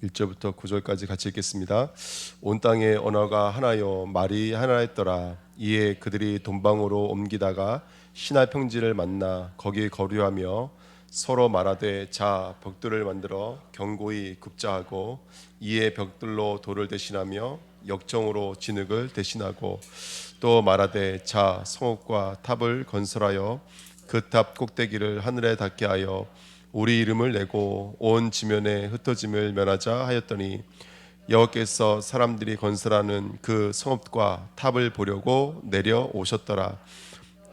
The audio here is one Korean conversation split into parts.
1절부터 9절까지 같이 읽겠습니다. 온 땅의 언어가 하나요 말이 하나였더라. 이에 그들이 돈방으로 옮기다가 신할 평지를 만나 거기 거류하며 서로 말하되 자 벽돌을 만들어 견고히 굽자 하고 이에 벽돌로 돌을 대신하며 역정으로 진흙을 대신하고 또 말하되 자 성읍과 탑을 건설하여 그 탑 꼭대기를 하늘에 닿게 하여 우리 이름을 내고 온 지면에 흩어짐을 면하자 하였더니 여호와께서 사람들이 건설하는 그 성읍과 탑을 보려고 내려오셨더라.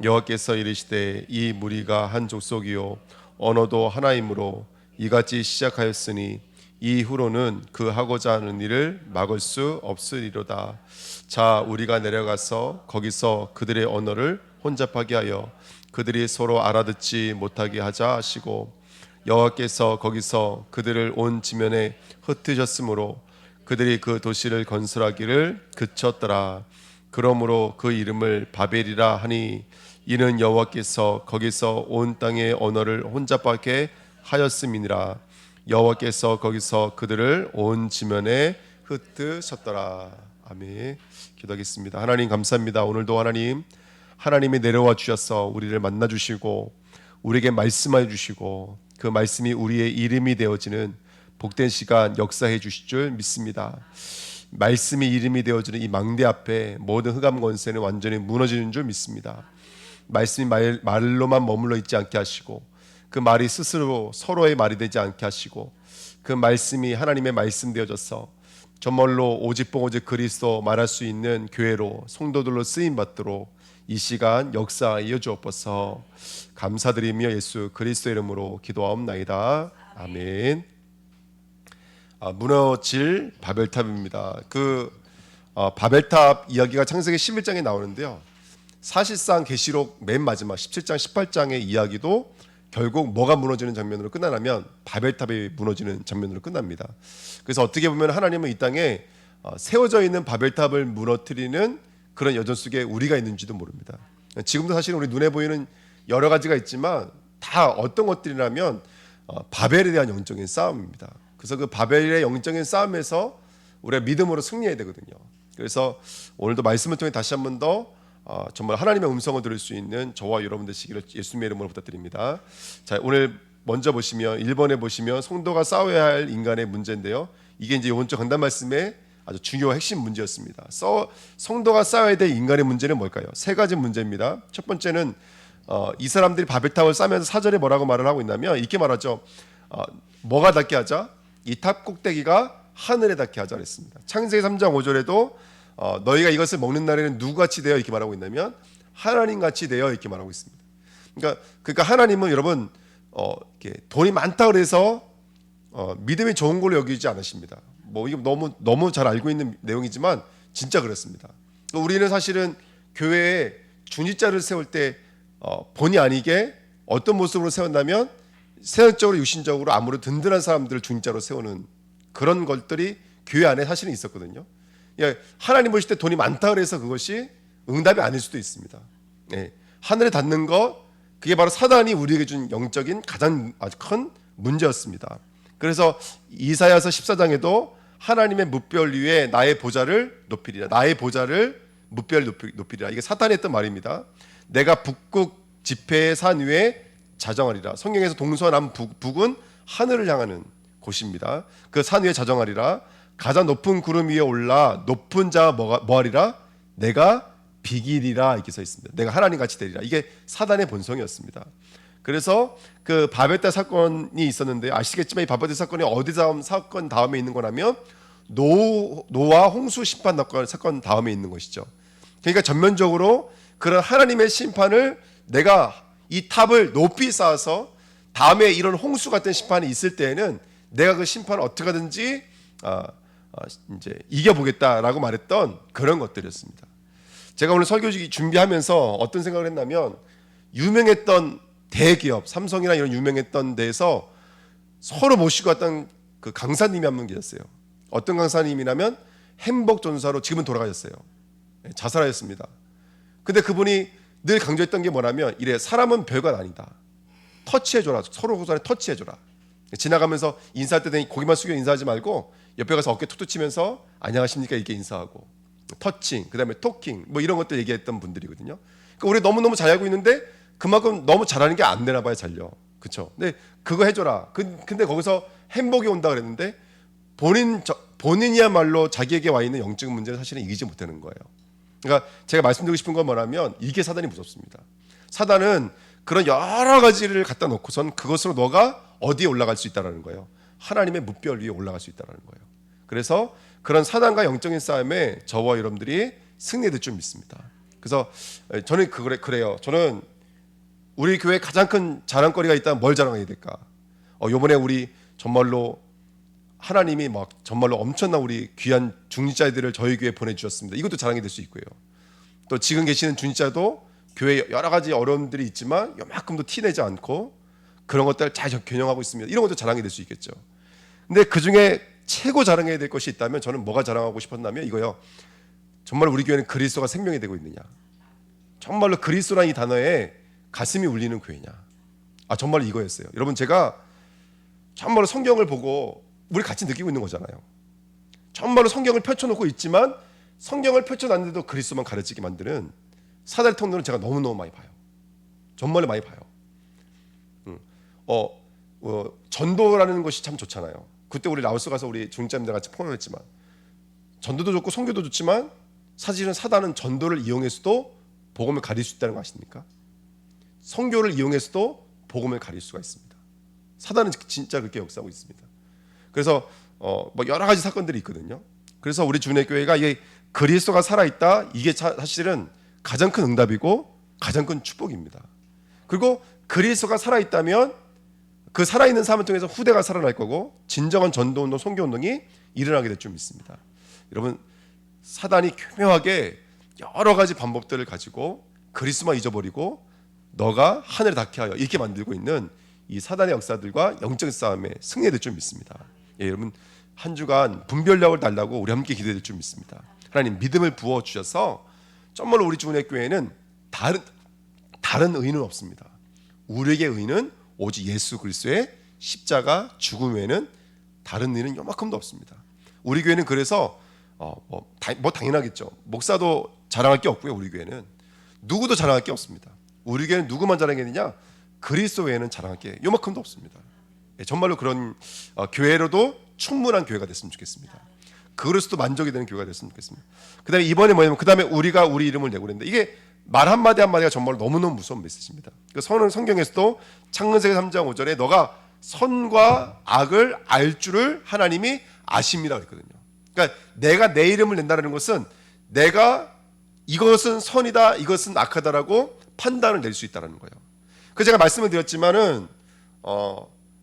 여호와께서 이르시되 이 무리가 한 족속이요 언어도 하나이므로 이같이 시작하였으니 이후로는 그 하고자 하는 일을 막을 수 없으리로다. 자 우리가 내려가서 거기서 그들의 언어를 혼잡하게 하여 그들이 서로 알아듣지 못하게 하자 하시고 여호와께서 거기서 그들을 온 지면에 흩으셨으므로 그들이 그 도시를 건설하기를 그쳤더라. 그러므로 그 이름을 바벨이라 하니 이는 여호와께서 거기서 온 땅의 언어를 혼잡하게 하였음이니라. 여호와께서 거기서 그들을 온 지면에 흩으셨더라. 아멘. 기도하겠습니다. 하나님 감사합니다. 오늘도 하나님이 내려와 주셔서 우리를 만나 주시고 우리에게 말씀해 주시고 그 말씀이 우리의 이름이 되어지는 복된 시간 역사해 주실 줄 믿습니다. 말씀이 이름이 되어지는 이 망대 앞에 모든 흑암 권세는 완전히 무너지는 줄 믿습니다. 말씀이 말로만 머물러 있지 않게 하시고 그 말이 스스로 서로의 말이 되지 않게 하시고 그 말씀이 하나님의 말씀 되어져서 정말로 오직 오직 그리스도 말할 수 있는 교회로 성도들로 쓰임 받도록 이 시간 역사하여 주옵소서. 감사드리며 예수 그리스도 이름으로 기도하옵나이다. 아멘. 무너질 바벨탑입니다. 바벨탑 이야기가 창세기 11장에 나오는데요. 사실상 계시록 맨 마지막 17장 18장의 이야기도 결국 뭐가 무너지는 장면으로 끝나냐면 바벨탑이 무너지는 장면으로 끝납니다. 그래서 어떻게 보면 하나님은 이 땅에 세워져 있는 바벨탑을 무너뜨리는 그런 여정 속에 우리가 있는지도 모릅니다. 지금도 사실 우리 눈에 보이는 여러 가지가 있지만 다 어떤 것들이라면 바벨에 대한 영적인 싸움입니다. 그래서 그 바벨의 영적인 싸움에서 우리가 믿음으로 승리해야 되거든요. 그래서 오늘도 말씀을 통해 다시 한 번 더 정말 하나님의 음성을 들을 수 있는 저와 여러분 되시기를 예수님의 이름으로 부탁드립니다. 자, 오늘 먼저 보시면 1번에 보시면 성도가 싸워야 할 인간의 문제인데요. 이게 이제 이번 주 강단 말씀의 아주 중요한 핵심 문제였습니다. 성도가 싸워야 될 인간의 문제는 뭘까요? 세 가지 문제입니다. 첫 번째는 이 사람들이 바벨탑을 쌓으면서 4절에 뭐라고 말을 하고 있냐면 이렇게 말하죠. 뭐가 닿게 하자? 이 탑 꼭대기가 하늘에 닿게 하자 그랬습니다. 창세기 3장 5절에도 너희가 이것을 먹는 날에는 누구같이 되어 이렇게 말하고 있냐면 하나님같이 되어 이렇게 말하고 있습니다. 그러니까 하나님은 여러분 이렇게 돈이 많다 그래서 믿음이 좋은 걸로 여기지 않으십니다. 뭐 이게 너무 잘 알고 있는 내용이지만 진짜 그렇습니다. 우리는 사실은 교회에 중직자를 세울 때 본의 아니게 어떤 모습으로 세운다면 세상적으로 육신적으로 아무래도 든든한 사람들을 중직자로 세우는 그런 것들이 교회 안에 사실은 있었거든요. 하나님 보실 때 돈이 많다 그래서 그것이 응답이 아닐 수도 있습니다. 하늘에 닿는 것 그게 바로 사단이 우리에게 준 영적인 가장 아주 큰 문제였습니다. 그래서 이사야서 14장에도 하나님의 뭇별 위에 나의 보좌를 높이리라. 나의 보좌를 뭇별 높이리라. 이게 사탄이 했던 말입니다. 내가 북극 지폐의 산 위에 자정하리라. 성경에서 동서남북은 하늘을 향하는 곳입니다. 그 산 위에 자정하리라. 가장 높은 구름 위에 올라 높은 자가 뭐하리라? 내가 비기리라 이렇게 써 있습니다. 내가 하나님 같이 되리라. 이게 사단의 본성이었습니다. 그래서 그 바벨탑 사건이 있었는데 아시겠지만 이 바벨탑 사건이 어디 사건 다음에 있는 거냐면 노아 홍수 심판 사건 다음에 있는 것이죠. 그러니까 전면적으로 그런 하나님의 심판을 내가 이 탑을 높이 쌓아서 다음에 이런 홍수 같은 심판이 있을 때에는 내가 그 심판을 어떻게 하든지 이제 이겨보겠다라고 말했던 그런 것들이었습니다. 제가 오늘 설교지 준비하면서 어떤 생각을 했냐면 유명했던 대기업 삼성이나 이런 유명했던 데에서 서로 모시고 왔던 그 강사님이 한 분 계셨어요. 어떤 강사님이냐면 행복 전사로 지금은 돌아가셨어요. 자살하셨습니다. 근데 그분이 늘 강조했던 게 뭐냐면 이래 사람은 별것 아니다. 터치해줘라. 서로 서로 터치해줘라. 지나가면서 인사할 때 되니 고개만 숙여 인사하지 말고 옆에 가서 어깨 툭툭 치면서 안녕하십니까 이렇게 인사하고, 터칭, 그다음에 토킹 뭐 이런 것들 얘기했던 분들이거든요. 그러니까 우리 너무너무 잘 알고 있는데 그만큼 너무 잘하는 게 안 되나 봐요, 잘려. 그렇죠? 근데 그거 해줘라. 근데 거기서 행복이 온다 그랬는데 본인이야말로 자기에게 와 있는 영적 문제를 사실은 이기지 못하는 거예요. 그러니까 제가 말씀드리고 싶은 건 뭐냐면 이게 사단이 무섭습니다. 사단은 그런 여러 가지를 갖다 놓고선 그것으로 너가 어디에 올라갈 수 있다라는 거예요. 하나님의 무별 위에 올라갈 수 있다라는 거예요. 그래서 그런 사단과 영적인 싸움에 저와 여러분들이 승리해야 될 줄 믿습니다. 그래서 저는 그래요. 저는 우리 교회 가장 큰 자랑거리가 있다면 뭘 자랑해야 될까? 요번에 우리 정말로 하나님이 막 정말로 엄청난 우리 귀한 중직자들을 저희 교회에 보내주셨습니다. 이것도 자랑이 될 수 있고요. 또 지금 계시는 중직자도 교회에 여러 가지 어려움들이 있지만 요만큼도 티내지 않고 그런 것들을 잘 겨냥하고 있습니다. 이런 것도 자랑이 될 수 있겠죠. 근데 그중에 최고 자랑해야 될 것이 있다면 저는 뭐가 자랑하고 싶었냐면 이거요. 정말 우리 교회는 그리스도가 생명이 되고 있느냐, 정말로 그리스도라는 이 단어에 가슴이 울리는 교회냐, 정말 이거였어요. 여러분, 제가 정말로 성경을 보고 우리 같이 느끼고 있는 거잖아요. 정말로 성경을 펼쳐놓고 있지만 성경을 펼쳐놨는데도 그리스도만 가르치게 만드는 사단의 통로는 제가 너무너무 많이 봐요. 정말로 많이 봐요. 전도라는 것이 참 좋잖아요. 그때 우리 라오스 가서 우리 중직자님들 같이 포럼했지만 전도도 좋고 선교도 좋지만 사실은 사단은 전도를 이용해서도 복음을 가릴 수 있다는 거 아십니까? 선교를 이용해서도 복음을 가릴 수가 있습니다. 사단은 진짜 그렇게 역사하고 있습니다. 그래서 뭐 여러 가지 사건들이 있거든요. 그래서 우리 주님의 교회가 이게 그리스도가 살아있다, 이게 사실은 가장 큰 응답이고 가장 큰 축복입니다. 그리고 그리스도가 살아있다면 그 살아있는 삶을 통해서 후대가 살아날 거고 진정한 전도운동, 선교운동이 일어나게 될 줄 믿습니다. 여러분, 사단이 교묘하게 여러 가지 방법들을 가지고 그리스도만 잊어버리고 너가 하늘에 닿게 하여 이렇게 만들고 있는 이 사단의 역사들과 영적 싸움에 승리해야 될 줄 믿습니다. 여러분, 한 주간 분별력을 달라고 우리 함께 기도해야 될 줄 믿습니다. 하나님 믿음을 부어주셔서 정말로 우리 주님의 교회는 다른 의는 없습니다. 우리에게 의는 오직 예수 그리스도의 십자가 죽음 외에는 다른 의는 요만큼도 없습니다. 우리 교회는 그래서 당연하겠죠. 목사도 자랑할 게 없고요. 우리 교회는 누구도 자랑할 게 없습니다. 우리 교회는 누구만 자랑했느냐? 그리스도 외에는 자랑할 게 요만큼도 없습니다. 정말로 그런 교회로도 충분한 교회가 됐으면 좋겠습니다. 그리스도 만족이 되는 교회가 됐으면 좋겠습니다. 그다음에 이번에 뭐냐면 그다음에 우리가 우리 이름을 내고 그랬는데 이게 말 한마디 한마디가 정말 너무너무 무서운 메시지입니다. 그 선은 성경에서도 창세기 3장 5절에 너가 선과 악을 알 줄을 하나님이 아십니다 그랬거든요. 그러니까 내가 내 이름을 낸다는 것은 내가 이것은 선이다, 이것은 악하다라고 판단을 낼 수 있다는 거예요. 그래서 제가 말씀을 드렸지만은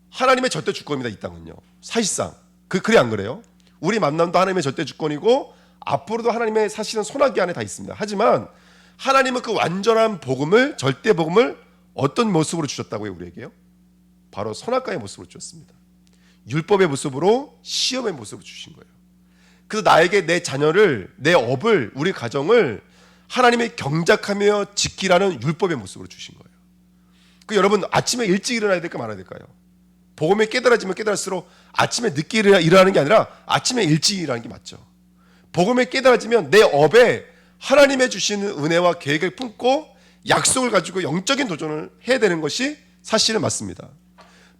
하나님의 절대 주권입니다. 이 땅은요. 사실상 그래 안 그래요? 우리 만남도 하나님의 절대 주권이고 앞으로도 하나님의 사실은 손아귀 안에 다 있습니다. 하지만 하나님은 그 완전한 복음을, 절대 복음을 어떤 모습으로 주셨다고요? 우리에게요? 바로 선악과의 모습으로 주셨습니다. 율법의 모습으로, 시험의 모습으로 주신 거예요. 그래서 나에게 내 자녀를, 내 업을, 우리 가정을 하나님의 경작하며 지키라는 율법의 모습으로 주신 거예요. 그 여러분, 아침에 일찍 일어나야 될까 말아야 될까요? 복음에 깨달아지면 깨달을수록 아침에 늦게 일어나는 게 아니라 아침에 일찍 일어나는 게 맞죠. 복음에 깨달아지면 내 업에 하나님의 주시는 은혜와 계획을 품고 약속을 가지고 영적인 도전을 해야 되는 것이 사실은 맞습니다.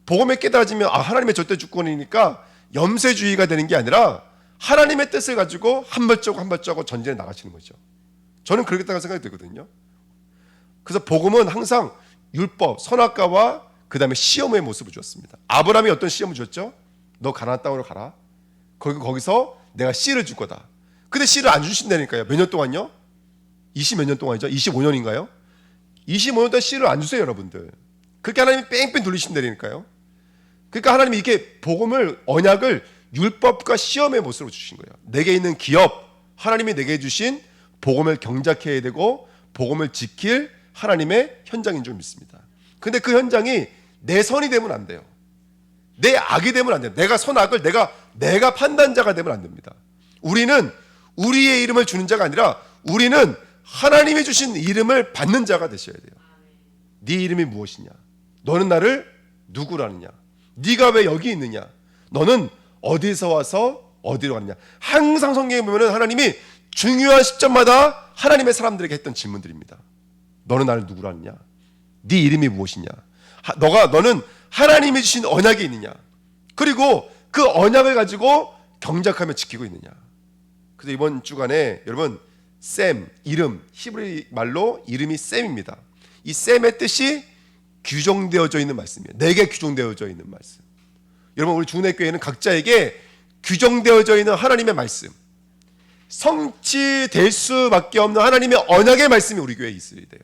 복음에 깨달아지면 하나님의 절대 주권이니까 염세주의가 되는 게 아니라 하나님의 뜻을 가지고 한 발자국 한 발자국 전진해 나가시는 거죠. 저는 그렇겠다고 생각이 들거든요. 그래서 복음은 항상 율법, 선악과와 그 다음에 시험의 모습을 주었습니다. 아브라함이 어떤 시험을 주었죠? 너 가나안 땅으로 가라. 거기서 내가 씨를 줄 거다. 근데 씨를 안 주신다니까요. 몇 년 동안요? 20 몇 년 동안이죠? 25년인가요? 25년 동안 씨를 안 주세요, 여러분들. 그렇게 하나님이 뺑뺑 돌리신다니까요. 그러니까 하나님이 이게 복음을, 언약을 율법과 시험의 모습으로 주신 거예요. 내게 있는 기업, 하나님이 내게 주신 복음을 경작해야 되고 복음을 지킬 하나님의 현장인 줄 믿습니다. 근데 그 현장이 내 선이 되면 안 돼요. 내 악이 되면 안 돼요. 내가 선악을 내가 판단자가 되면 안 됩니다. 우리는 우리의 이름을 주는 자가 아니라 우리는 하나님이 주신 이름을 받는 자가 되셔야 돼요. 네 이름이 무엇이냐? 너는 나를 누구라느냐? 네가 왜 여기 있느냐? 너는 어디서 와서 어디로 갔느냐? 항상 성경에 보면 하나님이 중요한 시점마다 하나님의 사람들에게 했던 질문들입니다. 너는 나를 누구로 아느냐? 네 이름이 무엇이냐? 너는 하나님이 주신 언약이 있느냐? 그리고 그 언약을 가지고 경작하며 지키고 있느냐? 그래서 이번 주간에 여러분 셈, 이름, 히브리 말로 이름이 셈입니다. 이 셈의 뜻이 규정되어져 있는 말씀이에요. 내게 규정되어져 있는 말씀. 여러분 우리 주은혜교회는 각자에게 규정되어져 있는 하나님의 말씀, 성취될 수밖에 없는 하나님의 언약의 말씀이 우리 교회에 있어야 돼요.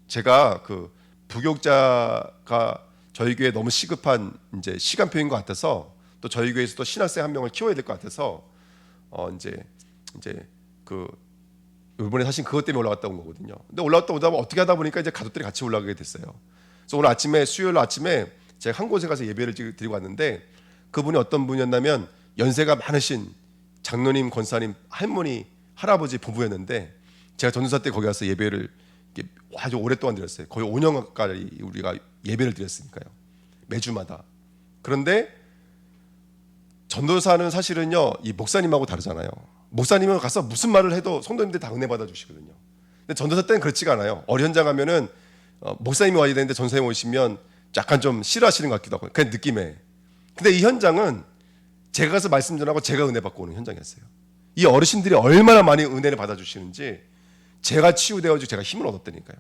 제가 그 부교육자가 저희 교회에 너무 시급한 이제 시간표인 것 같아서 또 저희 교회에서도 신학생 한 명을 키워야 될 것 같아서 이제 그 이번에 사실 그것 때문에 올라갔다 온 거거든요. 근데 올라갔다 오다 보면 어떻게 하다 보니까 이제 가족들이 같이 올라가게 됐어요. 그래서 오늘 아침에 수요일 아침에 제가 한 곳에 가서 예배를 드리고 왔는데 그분이 어떤 분이었냐면 연세가 많으신 장로님, 권사님, 할머니, 할아버지 부부였는데 제가 전도사 때 거기 가서 예배를 아주 오랫동안 드렸어요. 거의 5년 가까이 우리가 예배를 드렸으니까요. 매주마다. 그런데 전도사는 사실은요 이 목사님하고 다르잖아요. 목사님은 가서 무슨 말을 해도 성도님들 다 은혜 받아 주시거든요. 근데 전도사 때는 그렇지가 않아요. 어리 현장 가면은 목사님이 와야 되는데 전사님 오시면 약간 좀 싫어하시는 것 같기도 하고 그냥 느낌에. 근데 이 현장은 제가 가서 말씀 전하고 제가 은혜 받고 오는 현장이었어요. 이 어르신들이 얼마나 많이 은혜를 받아 주시는지 제가 치유되어지고 제가 힘을 얻었다니까요.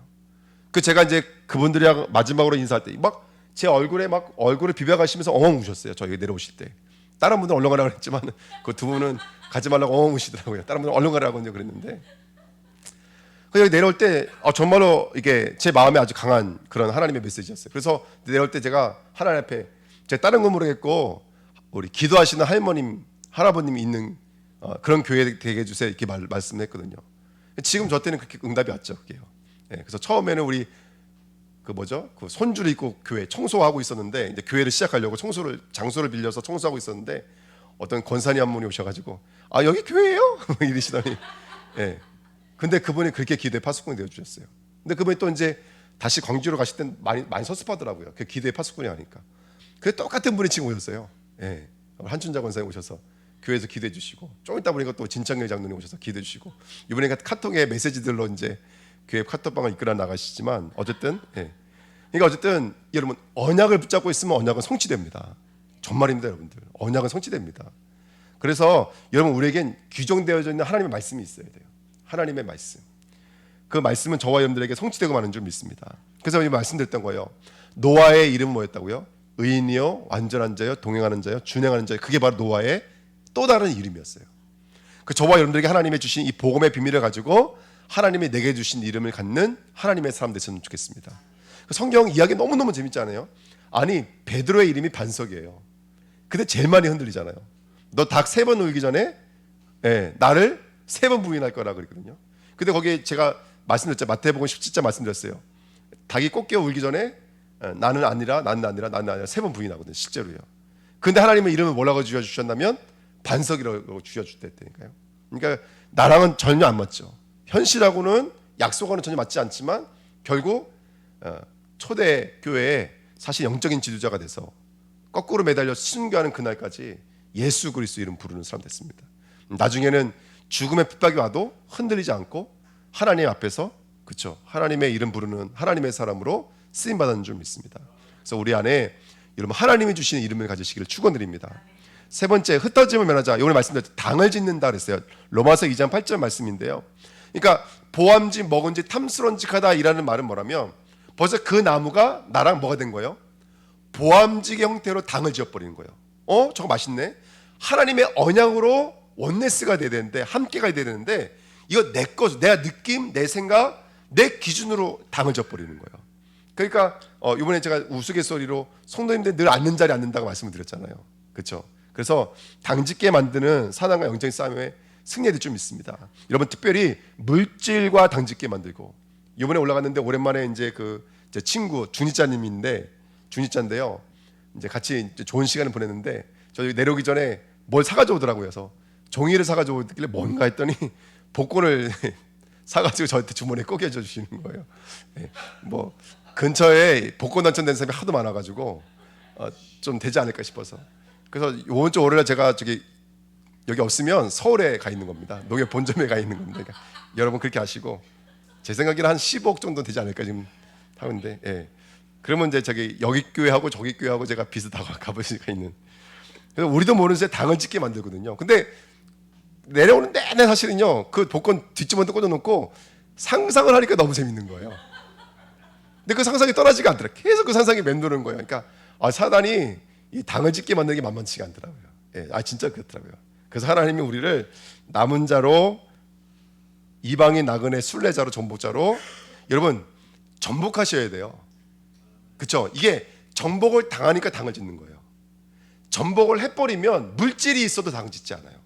그 제가 이제 그분들이랑 마지막으로 인사할 때 막 제 얼굴에 막 얼굴을 비벼가시면서 엉엉 우셨어요. 저희 내려오실 때. 다른 분들은 얼른 가라고 했지만 그 두 분은 가지 말라고 엉엉 우시더라고요. 다른 분들은 얼른 가라고 그랬는데 여기 내려올 때 정말로 이게 제 마음에 아주 강한 그런 하나님의 메시지였어요. 그래서 내려올 때 제가 하나님 앞에 제가 다른 건 모르겠고 우리 기도하시는 할머님, 할아버님이 있는 그런 교회 되게 해주세요 이렇게 말씀했거든요. 지금 저 때는 그렇게 응답이 왔죠. 그게요. 네, 그래서 처음에는 우리 그 손주를 입고 교회 청소하고 있었는데 이제 교회를 시작하려고 장소를 빌려서 청소하고 있었는데 어떤 권사님 한 분이 오셔가지고 여기 교회예요? 이러시더니 예. 근데 그분이 그렇게 기도의 파수꾼이 되어 주셨어요. 근데 그분이 또 이제 다시 광주로 가실 땐 많이 섭섭하더라고요. 그 기도의 파수꾼이 하니까. 그 똑같은 분이 지금 오셨어요. 예. 한춘자 권사님 오셔서 교회에서 기도해 주시고 좀 있다 보니까 또 진창렬 장로님 오셔서 기도해 주시고 이번에 카톡에 메시지들로 이제 교회 카톡방을 이끌어 나가시지만 어쨌든 그러니까 어쨌든 여러분 언약을 붙잡고 있으면 언약은 성취됩니다. 정말입니다, 여러분들. 언약은 성취됩니다. 그래서 여러분 우리에겐 규정되어져 있는 하나님의 말씀이 있어야 돼요. 하나님의 말씀. 그 말씀은 저와 여러분들에게 성취되고 마는 줄 믿습니다. 그래서 말씀드렸던 거예요. 노아의 이름은 뭐였다고요? 의인이요, 완전한 자요, 동행하는 자요, 준행하는 자요. 그게 바로 노아의 또 다른 이름이었어요. 그 저와 여러분들에게 하나님이 주신 이 복음의 비밀을 가지고 하나님이 내게 주신 이름을 갖는 하나님의 사람 됐으면 좋겠습니다. 성경 이야기 너무너무 재밌지 않아요? 아니 베드로의 이름이 반석이에요. 근데 제일 많이 흔들리잖아요. 너 닭 3번 울기 전에 나를 3번 부인할 거라 그랬거든요. 근데 거기에 제가 말씀드렸죠. 마태복음 17장 말씀드렸어요. 닭이 꽃게어 울기 전에 나는 아니라 3번 부인하거든요. 실제로요. 근데 하나님은 이름을 뭐라고 지어주셨냐면 반석이라고 지어주셨다니까요. 그러니까 나랑은 전혀 안 맞죠. 현실하고는 약속하고는 전혀 맞지 않지만 결국 초대 교회에 사실 영적인 지도자가 돼서 거꾸로 매달려 순교하는 그날까지 예수 그리스도 이름 부르는 사람 됐습니다. 나중에는 죽음의 핍박이 와도 흔들리지 않고 하나님 앞에서 그렇죠. 하나님의 이름 부르는 하나님의 사람으로 쓰임 받는 줄 믿습니다. 그래서 우리 안에 여러분 하나님이 주시는 이름을 가지시기를 축원드립니다. 세 번째 흩어짐을 면하자. 오늘 말씀드렸죠. 당을 짓는다 그랬어요. 로마서 2장 8절 말씀인데요. 그러니까 보암직 먹은지 탐스런직하다 이라는 말은 뭐라면 벌써 그 나무가 나랑 뭐가 된 거예요? 보암직의 형태로 당을 지어버리는 거예요. 저거 맛있네. 하나님의 언약으로 원네스가 돼야 되는데 함께가 돼야 되는데 이거 내 거, 내가 느낌, 내 생각, 내 기준으로 당을 져버리는 거예요. 그러니까 이번에 제가 우스갯소리로 성도님들 늘 앉는 자리에 앉는다고 말씀을 드렸잖아요. 그렇죠? 그래서 당짓게 만드는 사단과 영적인 싸움에 승리해야 좀 있습니다. 여러분 특별히 물질과 당짓게 만들고 이번에 올라갔는데 오랜만에 이제 제 친구 중직자인데요. 이제 같이 이제 좋은 시간을 보냈는데 저희 내려오기 전에 뭘 사가지고 오더라고요. 그래서 종이를 사가지고 오길래 뭔가 했더니 복권을 사가지고 저한테 주머니에 꼬개져 주시는 거예요. 뭐 근처에 복권 당첨된 사람이 하도 많아가지고 좀 되지 않을까 싶어서. 그래서 이번 주 월요일에 제가 여기 없으면 서울에 가 있는 겁니다. 농협 본점에 가 있는 겁니다. 그러니까 여러분 그렇게 하시고, 제 생각에는 한 15억 정도 되지 않을까 지금 하는데, 예. 그러면 이제 여기 교회하고 저기 교회하고 제가 비슷하고 가볼 수가 있는. 그래서 우리도 모르는 새에 당을 찍게 만들거든요. 근데 내려오는 내내 사실은요, 그 복권 뒷주머니에 꽂아놓고 상상을 하니까 너무 재밌는 거예요. 근데 그 상상이 떠나지가 않더라. 계속 그 상상이 맴도는 거예요. 그러니까 사단이 이 당을 찍게 만드는 게 만만치가 않더라고요. 예, 진짜 그렇더라고요. 그래서 하나님이 우리를 남은 자로, 이방인 나그네 순례자로, 전복자로, 여러분 전복하셔야 돼요. 그렇죠? 이게 전복을 당하니까 당을 짓는 거예요. 전복을 해버리면 물질이 있어도 당 짓지 않아요.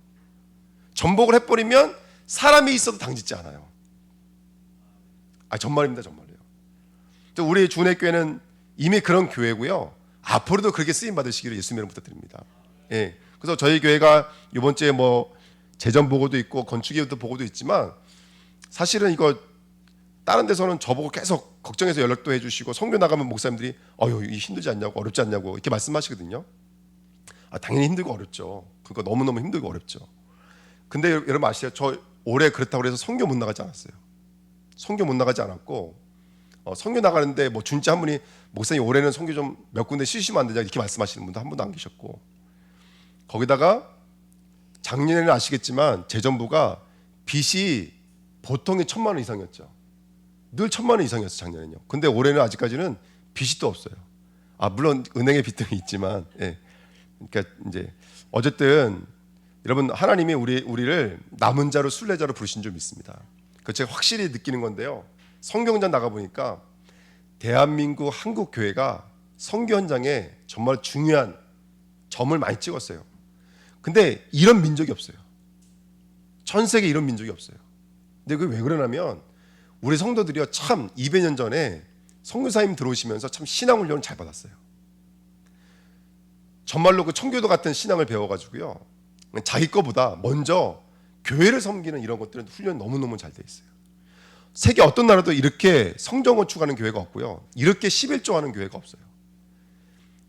전복을 해버리면 사람이 있어도 당 짓지 않아요. 정말입니다, 정말이에요. 우리 주내교회는 이미 그런 교회고요. 앞으로도 그렇게 쓰임 받으시기를 예수님으로 부탁드립니다. 예. 그래서 저희 교회가 이번 주에 재정 보고도 있고 건축기도 보고도 있지만, 사실은 이거 다른 데서는 저보고 계속 걱정해서 연락도 해주시고, 성교 나가면 목사님들이 이 힘들지 않냐고, 어렵지 않냐고 이렇게 말씀하시거든요. 당연히 힘들고 어렵죠. 그거 너무너무 힘들고 어렵죠. 근데 여러분 아시죠? 저 올해 그렇다고 해서 성교 못 나가지 않았어요. 성교 못 나가지 않았고, 성교 나가는데 준지 한 분이, 목사님 올해는 성교 좀 몇 군데 쉬시면 안 되냐 이렇게 말씀하시는 분도 한 분도 안 계셨고, 거기다가 작년에는 아시겠지만 재정부가 빚이 보통이 1,000만 원 이상이었죠. 늘 1,000만 원 이상이었어요, 작년에는요. 근데 올해는 아직까지는 빚이 또 없어요. 물론 은행에 빚 등이 있지만, 예. 그러니까 이제 어쨌든 여러분, 하나님이 우리를 남은 자로 순례자로 부르신 줄 믿습니다. 그 제가 확실히 느끼는 건데요. 성경장 나가 보니까 대한민국 한국 교회가 선교 현장에 정말 중요한 점을 많이 찍었어요. 근데 이런 민족이 없어요. 전 세계에 이런 민족이 없어요. 근데 그게 왜 그러냐면, 우리 성도들이요, 참 200년 전에 선교사님 들어오시면서 참 신앙 훈련을 잘 받았어요. 정말로 그 청교도 같은 신앙을 배워가지고요, 자기 거보다 먼저 교회를 섬기는 이런 것들은 훈련 너무너무 잘 돼 있어요. 세계 어떤 나라도 이렇게 성전 건축하는 교회가 없고요, 이렇게 11조하는 교회가 없어요.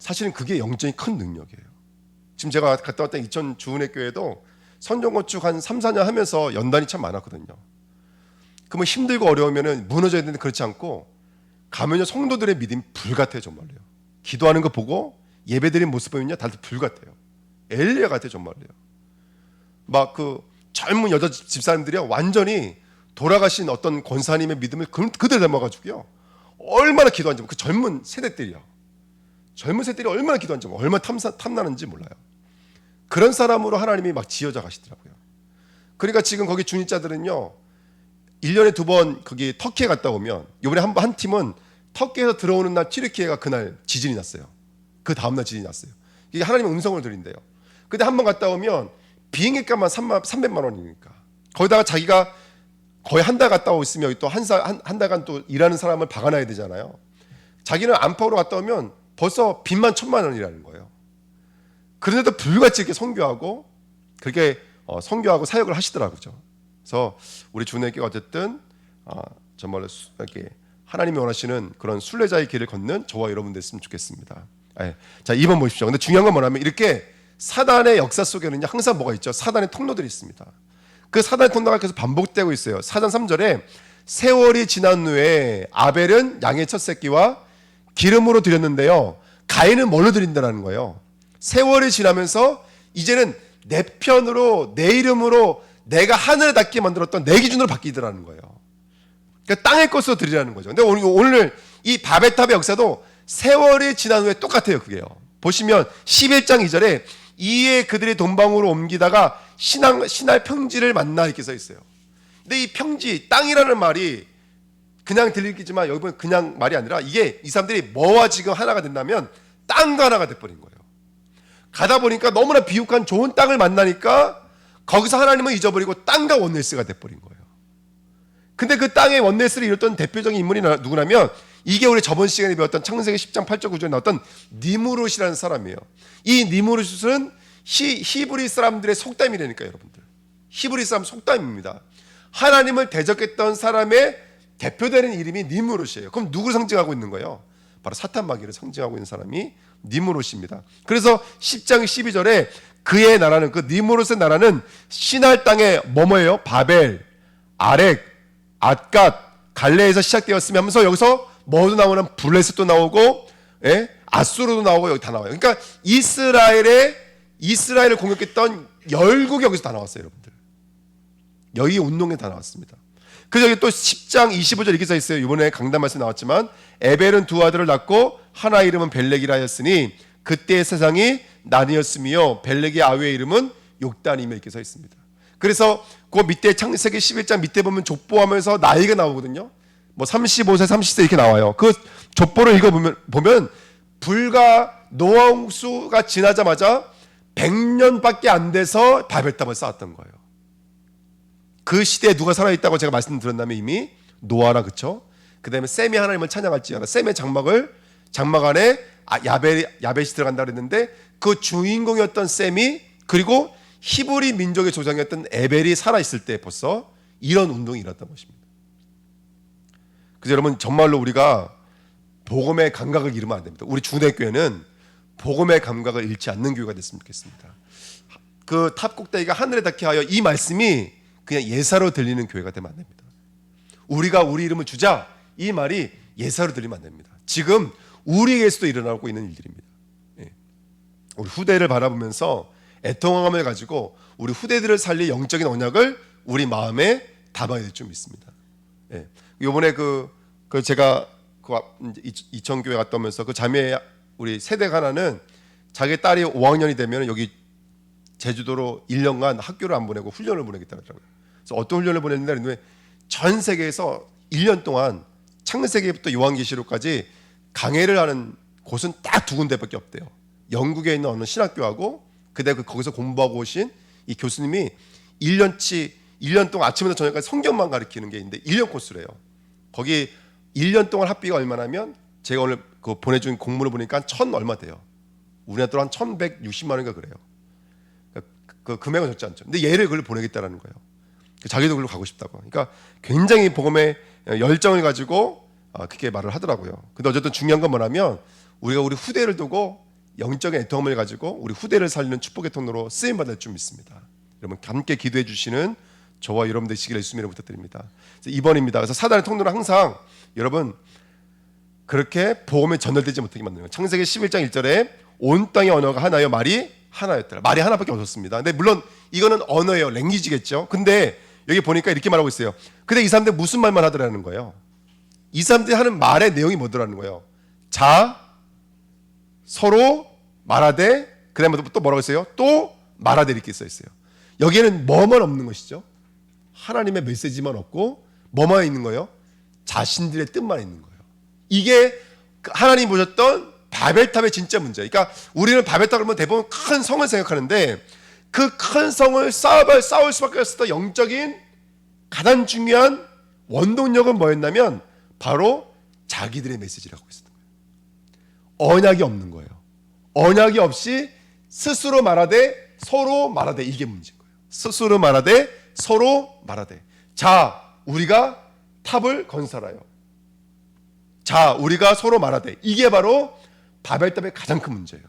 사실은 그게 영적인 큰 능력이에요. 지금 제가 갔다 왔던 이천 주은혜 교회도 성전 건축 한 3, 4년 하면서 연단이 참 많았거든요. 그러면 힘들고 어려우면 무너져야 되는데 그렇지 않고 가면요, 성도들의 믿음이 불같아요. 정말로요. 기도하는 거 보고 예배드린 모습 보면요, 다들 불같아요. 엘리야 같아요. 정말로요. 그 젊은 여자 집사님들이요, 완전히 돌아가신 어떤 권사님의 믿음을 그대로 담아가지고요, 얼마나 기도하는지, 그 젊은 세대들이요, 젊은 세대들이 얼마나 기도하는지, 얼마나 탐나는지 몰라요. 그런 사람으로 하나님이 막 지어져 가시더라고요. 그러니까 지금 거기 중직자들은요, 1년에 2번 거기 터키에 갔다 오면, 이번에 한 팀은 터키에서 들어오는 날 튀르키예가 그날 지진이 났어요. 그 다음날 지진이 났어요. 이게 하나님의 음성을 드린대요. 근데 한 번 갔다 오면 비행기값만 300만 원이니까, 거기다가 자기가 거의 한 달 갔다 오고 있으면 또 한 달간 또 일하는 사람을 박아놔야 되잖아요. 자기는 안팎으로 갔다 오면 벌써 빚만 1,000만 원이라는 거예요. 그런데도 불같이 이렇게 선교하고, 그렇게 선교하고 사역을 하시더라고요. 그래서 우리 주님께가 어쨌든 정말로 이렇게 하나님이 원하시는 그런 순례자의 길을 걷는 저와 여러분 됐으면 좋겠습니다. 자, 2번 보십시오. 근데 중요한 건 뭐냐면, 이렇게 사단의 역사 속에는 항상 뭐가 있죠? 사단의 통로들이 있습니다. 그 사단의 통로가 계속 반복되고 있어요. 4장 3절에 세월이 지난 후에 아벨은 양의 첫 새끼와 기름으로 드렸는데요, 가인은 뭘로 드린다는 거예요? 세월이 지나면서 이제는 내 편으로, 내 이름으로, 내가 하늘에 닿게 만들었던 내 기준으로 바뀌더라는 거예요. 그러니까 땅의 것으로 드리라는 거죠. 근데 오늘 이 바벨탑의 역사도 세월이 지난 후에 똑같아요. 그게요. 보시면 11장 2절에 이에 그들이 동방으로 옮기다가 신할 평지를 만나 이렇게 써 있어요. 근데 이 평지, 땅이라는 말이 그냥 들리겠지만 여기 보면 그냥 말이 아니라, 이게 이 사람들이 뭐와 지금 하나가 된다면 땅과 하나가 돼버린 거예요. 가다 보니까 너무나 비옥한 좋은 땅을 만나니까 거기서 하나님을 잊어버리고 땅과 원네스가 돼버린 거예요. 근데 그 땅의 원네스를 이뤘던 대표적인 인물이 누구냐면, 이게 우리 저번 시간에 배웠던 창세기 10장 8절 9절에 나왔던 니무롯이라는 사람이에요. 이 니무롯은 히브리 사람들의 속담이라니까요. 여러분들, 히브리 사람 속담입니다. 하나님을 대적했던 사람의 대표되는 이름이 니무롯이에요. 그럼 누구를 상징하고 있는 거예요? 바로 사탄 마귀를 상징하고 있는 사람이 니무롯입니다. 그래서 10장 12절에 그의 나라는, 그 니무롯의 나라는 시날 땅에 뭐예요? 바벨, 아렉, 앗갓, 갈레에서 시작되었으며 하면서 여기서 뭐도 나오는 블레셋도 나오고, 예? 아수르도 나오고 여기 다 나와요. 그러니까 이스라엘을 공격했던 열국이 여기서 다 나왔어요, 여러분들. 여기 운동에 다 나왔습니다. 그래서 여기 또 10장 25절 이렇게 써 있어요. 이번에 강단 말씀 나왔지만 에벨은 두 아들을 낳고 하나 이름은 벨렉이라 하였으니 그때의 세상이 나뉘었으며 벨렉의 아우의 이름은 욕단이며 이렇게 써 있습니다. 그래서 그 밑에 창세기 11장 밑에 보면 족보하면서 나이가 나오거든요. 뭐 35세, 30세 이렇게 나와요. 그 족보를 읽어보면 불과 노아 홍수가 지나자마자 100년밖에 안 돼서 바벨탑을 쌓았던 거예요. 그 시대에 누가 살아있다고 제가 말씀드렸다면 이미 노아라, 그쵸? 그 다음에 셈이 하나님을 찬양할지어다. 셈의 장막 안에 야벳이 들어간다 그랬는데 그 주인공이었던 셈이, 그리고 히브리 민족의 조상이었던 에벨이 살아있을 때 벌써 이런 운동이 일어났던 것입니다. 그래서 여러분 정말로 우리가 복음의 감각을 잃으면 안 됩니다. 우리 중대교회는 복음의 감각을 잃지 않는 교회가 됐으면 좋겠습니다. 그 탑 꼭대기가 하늘에 닿게 하여 이 말씀이 그냥 예사로 들리는 교회가 되면 안 됩니다. 우리가 우리 이름을 주자, 이 말이 예사로 들리면 안 됩니다. 지금 우리에게서도 일어나고 있는 일들입니다. 예. 우리 후대를 바라보면서 애통함을 가지고 우리 후대들을 살릴 영적인 언약을 우리 마음에 담아야 될 줄 믿습니다. 예. 이번에 제가 이천교회 갔다 오면서 그 자매 우리 세대가 하나는 자기 딸이 5학년이 되면 여기 제주도로 1년간 학교를 안 보내고 훈련을 보내겠다더라고요. 그래서 어떤 훈련을 보냈는데 전 세계에서 1년 동안 창세기부터 요한계시록까지 강해를 하는 곳은 딱 두 군데밖에 없대요. 영국에 있는 어느 신학교하고 그다음에 거기서 공부하고 오신 이 교수님이 1년 동안 아침부터 저녁까지 성경만 가르치는 게 있는데 1년 코스래요. 거기 1년 동안 학비가 얼마냐면 제가 오늘 그 보내준 공문을 보니까 1,000 얼마 돼요. 우리나라 돈 한 1,160만 원인가 그래요. 그 금액은 적지 않죠. 근데 얘를 그걸 보내겠다라는 거예요. 자기도 그걸로 가고 싶다고. 그러니까 굉장히 복음의 열정을 가지고 그렇게 말을 하더라고요. 근데 어쨌든 중요한 건 뭐냐면 우리가 우리 후대를 두고 영적인 애통함을 가지고 우리 후대를 살리는 축복의 통로로 쓰임 받을 줄 믿습니다. 여러분 함께 기도해 주시는 저와 여러분 되시기를 예수님으로 부탁드립니다. 2번입니다. 그래서 사단의 통로는 항상 여러분 그렇게 복음에 전달되지 못하게 만드는 거예요. 창세기 11장 1절에 온 땅의 언어가 하나여 말이 하나였더라. 말이 하나밖에 없었습니다. 근데 물론 이거는 언어예요. 랭귀지겠죠. 근데 여기 보니까 이렇게 말하고 있어요. 근데 이 사람들 무슨 말만 하더라는 거예요. 이 사람들이 하는 말의 내용이 뭐더라는 거예요. 자, 서로 말하되, 그 다음에 또 뭐라고 했어요? 또 말하되 이렇게 써 있어요. 여기에는 뭐만 없는 것이죠. 하나님의 메시지만 없고 뭐만 있는 거예요? 자신들의 뜻만 있는 거예요. 이게 하나님이 보셨던 바벨탑의 진짜 문제예요. 그러니까 우리는 바벨탑을 보면 대부분 큰 성을 생각하는데 그 큰 성을 쌓을 수밖에 없었던 영적인 가장 중요한 원동력은 뭐였냐면 바로 자기들의 메시지라고 했었던 거예요. 언약이 없는 거예요. 언약이 없이 스스로 말하되 서로 말하되 이게 문제인 거예요. 스스로 말하되 서로 말하되 자 우리가 탑을 건설하여 자 우리가 서로 말하되 이게 바로 바벨탑의 가장 큰 문제예요.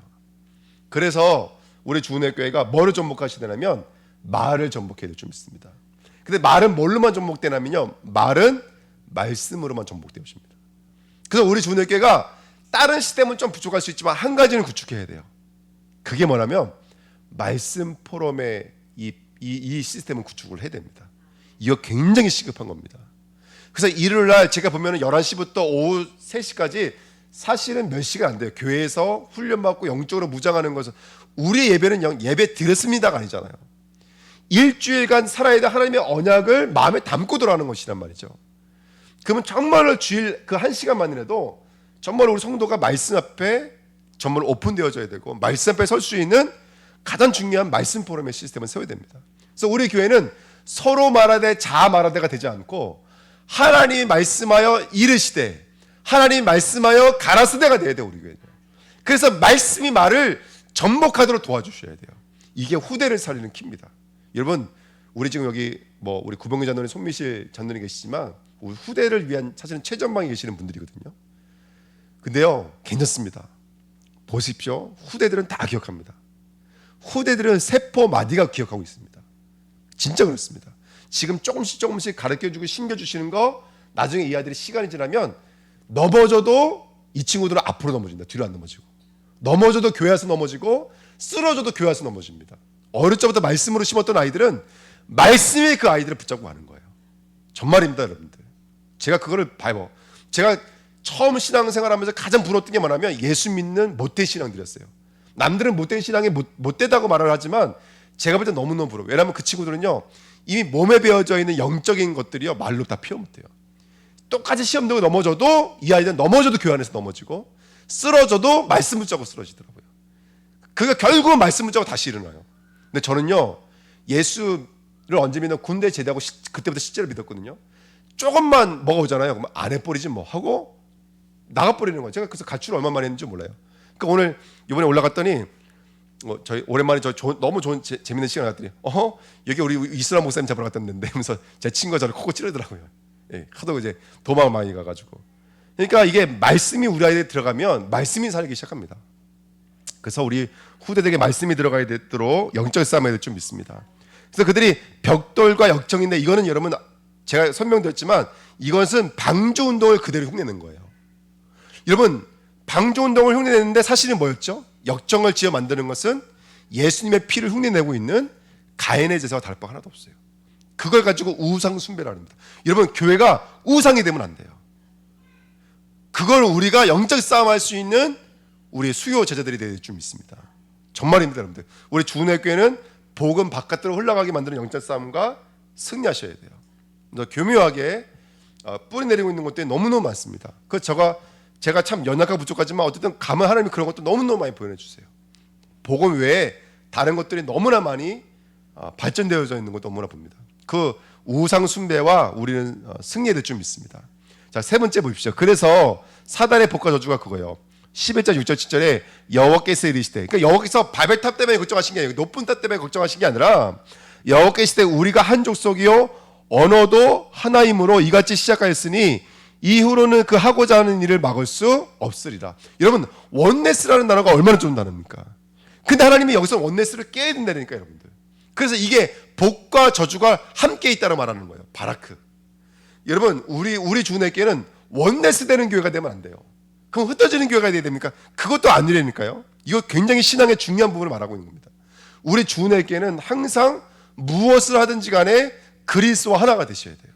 그래서 우리 주은혜교회가 뭐를 접목하시냐면 말을 접목해야 될 줄 믿습니다. 근데 말은 뭘로만 접목되냐면요 말은 말씀으로만 접목되어 오십니다. 그래서 우리 주은혜교회가 다른 시스템은 좀 부족할 수 있지만 한 가지는 구축해야 돼요. 그게 뭐냐면 말씀 포럼의 이 시스템은 구축을 해야 됩니다. 이거 굉장히 시급한 겁니다. 그래서 일요일 날 제가 보면 11시부터 오후 3시까지 사실은 몇 시간 안 돼요. 교회에서 훈련받고 영적으로 무장하는 것은 우리 예배는 예배 드렸습니다가 아니잖아요. 일주일간 살아야 될 하나님의 언약을 마음에 담고 돌아가는 것이란 말이죠. 그러면 정말로 주일 그 1시간만이라도 정말 우리 성도가 말씀 앞에 정말 오픈되어져야 되고 말씀 앞에 설 수 있는 가장 중요한 말씀 포럼의 시스템을 세워야 됩니다. 그래서 우리 교회는 서로 말하되 자 말하되가 되지 않고 하나님이 말씀하여 이르시되 하나님이 말씀하여 가라사대가 돼야 돼요. 우리 교회는. 그래서 말씀이 말을 접목하도록 도와주셔야 돼요. 이게 후대를 살리는 키입니다. 여러분 우리 지금 여기 우리 구병기 장로님 손미실 장로님 계시지만 우리 후대를 위한 사실은 최전방에 계시는 분들이거든요. 근데요, 괜찮습니다. 보십시오. 후대들은 다 기억합니다. 후대들은 세포 마디가 기억하고 있습니다. 진짜 그렇습니다. 지금 조금씩 가르쳐주고 신겨주시는 거 나중에 이 아이들이 시간이 지나면 넘어져도 이 친구들은 앞으로 넘어진다. 뒤로 안 넘어지고. 넘어져도 교회에서 넘어지고 쓰러져도 교회에서 넘어집니다. 어릴 적부터 말씀으로 심었던 아이들은 말씀이 그 아이들을 붙잡고 가는 거예요. 정말입니다, 여러분들. 제가 그거를 봐요. 제가 처음 신앙생활하면서 가장 부러웠던 게 뭐냐면 예수 믿는 못된 신앙들이었어요. 남들은 못된 신앙이 못되다고 말을 하지만 제가 볼 때 너무너무 부러워요. 왜냐하면 그 친구들은요 이미 몸에 배어져 있는 영적인 것들이요 말로 다 표현 못해요. 똑같이 시험 들고 넘어져도 이 아이들은 넘어져도 교회 안에서 넘어지고 쓰러져도 말씀 붙잡고 쓰러지더라고요. 그가 결국은 말씀 붙잡고 다시 일어나요. 근데 저는요 예수를 언제 믿는 군대 제대하고 그때부터 실제로 믿었거든요. 조금만 먹어보잖아요. 그럼 안 해버리지 뭐 하고 나가버리는 거예요. 제가 그래서 가출을 얼마 만에 했는지 몰라요. 그러니까 오늘 이번에 올라갔더니 저희 오랜만에 너무 좋은 재밌는 시간 갔더니 여기 우리 이슬람 목사님 잡으러 갔다는데 하면서 제 친구가 저를 코고 찌르더라고요. 예, 하도 이제 도망을 많이 가가지고. 그러니까 이게 말씀이 우리 아이들에 들어가면 말씀이 살기 시작합니다. 그래서 우리 후대들에게 말씀이 들어가야 되도록 영적 싸움을 해야 될 줄 믿습니다. 그래서 그들이 벽돌과 역정인데 이거는 여러분 제가 설명드렸지만 이것은 방주운동을 그대로 흉내낸 거예요. 여러분 방주운동을 흉내내는데 사실은 뭐였죠? 역정을 지어 만드는 것은 예수님의 피를 흉내내고 있는 가인의 제사와 다를 바 하나도 없어요. 그걸 가지고 우상 숭배를 합니다. 여러분 교회가 우상이 되면 안 돼요. 그걸 우리가 영적 싸움할 수 있는 우리의 수요 제자들이 될 줄 믿습니다. 정말입니다, 여러분들. 우리 주은혜교회는 복음 바깥으로 흘러가게 만드는 영적 싸움과 승리하셔야 돼요. 그래서 교묘하게 뿌리 내리고 있는 것들이 너무너무 많습니다. 제가 참 연약하고 부족하지만 어쨌든 가면 하나님이 그런 것도 너무너무 많이 보여주세요. 복음 외에 다른 것들이 너무나 많이 발전되어져 있는 것 너무나 봅니다. 그 우상 숭배와 우리는 승리해야 될 줄 믿습니다. 자, 세 번째 보십시오. 그래서 사단의 복과 저주가 그거예요. 11절 6절 7절에 여호와께서 이르시되, 그러니까 여호와께서 바벨탑 때문에 걱정하신 게 아니고 높은 탑 때문에 걱정하신 게 아니라 여호와께서 우리가 한 족속이요 언어도 하나이므로 이같이 시작하였으니 이후로는 그 하고자 하는 일을 막을 수 없으리라. 여러분 원네스라는 단어가 얼마나 좋은 단어입니까? 근데 하나님이 여기서 원네스를 깨야 된다니까 여러분들. 그래서 이게 복과 저주가 함께 있다고 말하는 거예요. 바라크. 여러분 우리 주님께는 원네스 되는 교회가 되면 안 돼요. 그럼 흩어지는 교회가 돼야 됩니까? 그것도 아니라니까요. 이거 굉장히 신앙의 중요한 부분을 말하고 있는 겁니다. 우리 주님께는 항상 무엇을 하든지 간에 그리스도와 하나가 되셔야 돼요.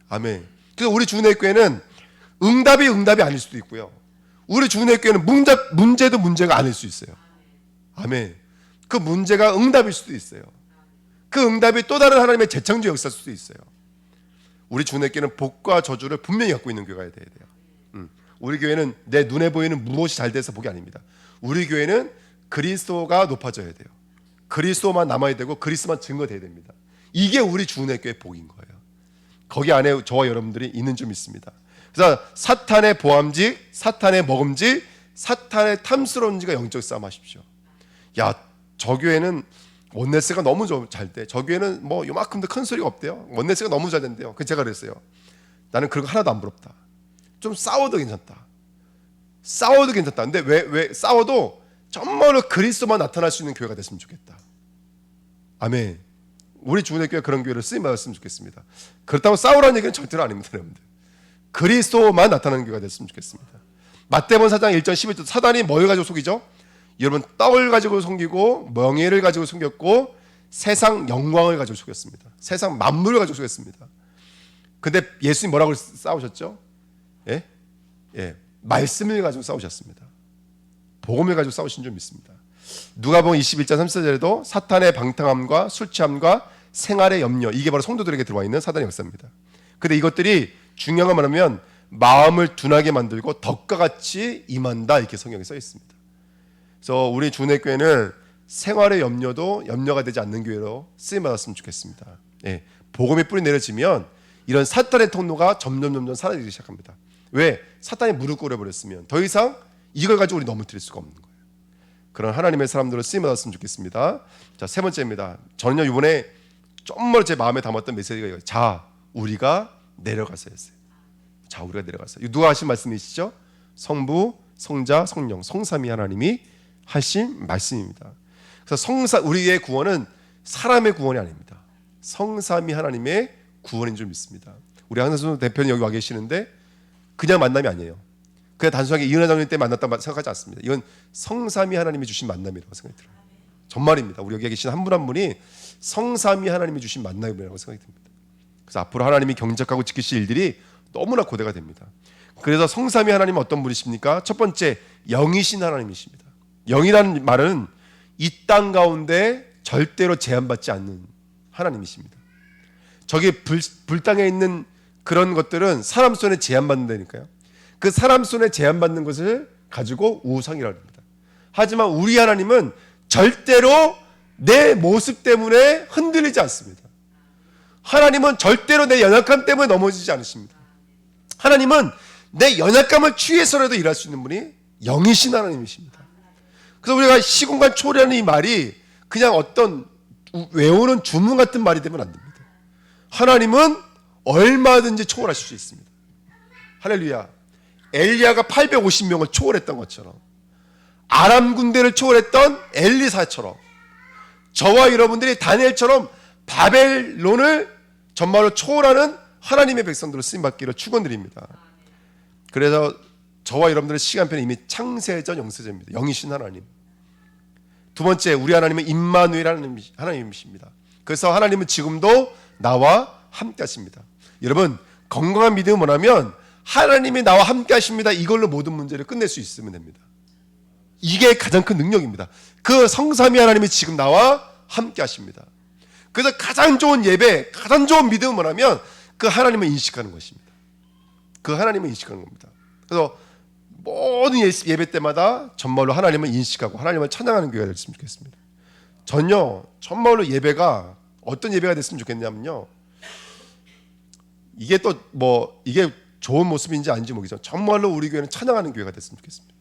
아멘. 그래서 우리 주님께는 응답이 아닐 수도 있고요. 우리 주님께는 문제도 문제가 아닐 수 있어요. 아멘. 그 문제가 응답일 수도 있어요. 그 응답이 또 다른 하나님의 재창조 역사일 수도 있어요. 우리 주님께는 복과 저주를 분명히 갖고 있는 교회가 돼야 돼요. 우리 교회는 내 눈에 보이는 무엇이 잘 돼서 복이 아닙니다. 우리 교회는 그리스도가 높아져야 돼요. 그리스도만 남아야 되고 그리스도만 증거돼야 됩니다. 이게 우리 주님의 교회의 복인 거예요. 거기 안에 저와 여러분들이 있는 줄 믿습니다. 그래서 사탄의 보암직, 사탄의 먹음직, 사탄의 탐스러운지가 영적 싸움 하십시오. 야, 저 교회는 원네스가 너무 잘 돼. 저 교회는 뭐 요만큼도 큰 소리가 없대요. 원네스가 너무 잘 된대요. 그 제가 그랬어요. 나는 그런 거 하나도 안 부럽다. 좀 싸워도 괜찮다. 싸워도 괜찮다. 근데 왜 싸워도 정말로 그리스도만 나타날 수 있는 교회가 됐으면 좋겠다. 아멘. 우리 주님의 교회 그런 교회를 쓰임 받았으면 좋겠습니다. 그렇다고 싸우라는 얘기는 절대로 아닙니다, 여러분들. 그리스도만 나타나는 교회가 됐으면 좋겠습니다. 마태복음 4장 1절 11절 사단이 뭘 가지고 속이죠? 여러분 떡을 가지고 속이고 명예를 가지고 속였고 세상 영광을 가지고 속였습니다. 세상 만물을 가지고 속였습니다. 근데 예수님 뭐라고 싸우셨죠? 예, 말씀을 가지고 싸우셨습니다. 복음을 가지고 싸우신 줄 믿습니다. 누가복음 21장 34절에도 사탄의 방탕함과 술 취함과 생활의 염려, 이게 바로 성도들에게 들어와 있는 사단의 역사입니다. 근데 이것들이 중요한 건 뭐냐면 마음을 둔하게 만들고 덕과 같이 임한다, 이렇게 성경에 써 있습니다. 그래서 우리 주내교회는 생활의 염려도 염려가 되지 않는 교회로 쓰임 받았으면 좋겠습니다. 예, 복음이 뿌리 내려지면 이런 사탄의 통로가 점점 사라지기 시작합니다. 왜? 사탄이 무릎 꿇어버렸으면 더 이상 이걸 가지고 우리 넘어뜨릴 수가 없는 거예요. 그런 하나님의 사람들로 쓰임 받았으면 좋겠습니다. 자, 세 번째입니다. 저는요 이번에 정말 제 마음에 담았던 메시지가 이거예요. 자, 우리가 내려가서 했어요. 자, 우리가 내려가서. 누가 하신 말씀이시죠? 성부, 성자, 성령, 성삼위 하나님이 하신 말씀입니다. 그래서 우리의 구원은 사람의 구원이 아닙니다. 성삼위 하나님의 구원인 줄 믿습니다. 우리 한상수 대표님 여기 와 계시는데 그냥 만남이 아니에요. 그냥 단순하게 이은하 장로님 때 만났다고 생각하지 않습니다. 이건 성삼위 하나님이 주신 만남이라고 생각이 들어요. 정말입니다. 우리 여기 계신 한 분 한 분이 성삼위 하나님이 주신 만남이라고 생각이 듭니다. 그래서 앞으로 하나님이 경작하고 지키실 일들이 너무나 고대가 됩니다. 그래서 성삼위 하나님은 어떤 분이십니까? 첫 번째, 영이신 하나님이십니다. 영이라는 말은 이 땅 가운데 절대로 제한받지 않는 하나님이십니다. 저기 불땅에 있는 그런 것들은 사람 손에 제한받는다니까요. 그 사람 손에 제한받는 것을 가지고 우상이라고 합니다. 하지만 우리 하나님은 절대로 내 모습 때문에 흔들리지 않습니다. 하나님은 절대로 내 연약함 때문에 넘어지지 않으십니다. 하나님은 내 연약감을 취해서라도 일할 수 있는 분이 영이신 하나님이십니다. 그래서 우리가 시공간 초래하는 이 말이 그냥 어떤 외우는 주문 같은 말이 되면 안 됩니다. 하나님은 얼마든지 초월하실 수 있습니다. 할렐루야. 엘리야가 850명을 초월했던 것처럼, 아람 군대를 초월했던 엘리사처럼, 저와 여러분들이 다니엘처럼 바벨론을 정말로 초월하는 하나님의 백성들을 쓰임받기를 축원드립니다. 그래서 저와 여러분들의 시간표는 이미 창세전 영세전입니다. 영이신 하나님. 두 번째, 우리 하나님은 임마누엘 하나님이십니다. 그래서 하나님은 지금도 나와 함께 하십니다. 여러분, 건강한 믿음은 뭐냐면 하나님이 나와 함께 하십니다. 이걸로 모든 문제를 끝낼 수 있으면 됩니다. 이게 가장 큰 능력입니다. 그 성삼위 하나님이 지금 나와 함께 하십니다. 그래서 가장 좋은 예배, 가장 좋은 믿음은 뭐냐면 그 하나님을 인식하는 것입니다. 그 하나님을 인식하는 겁니다. 그래서 모든 예배 때마다 정말로 하나님을 인식하고 하나님을 찬양하는 교회가 됐으면 좋겠습니다. 정말로 예배가 어떤 예배가 됐으면 좋겠냐면요, 이게 또 이게 좋은 모습인지 아닌지 모르겠지만 정말로 우리 교회는 찬양하는 교회가 됐으면 좋겠습니다.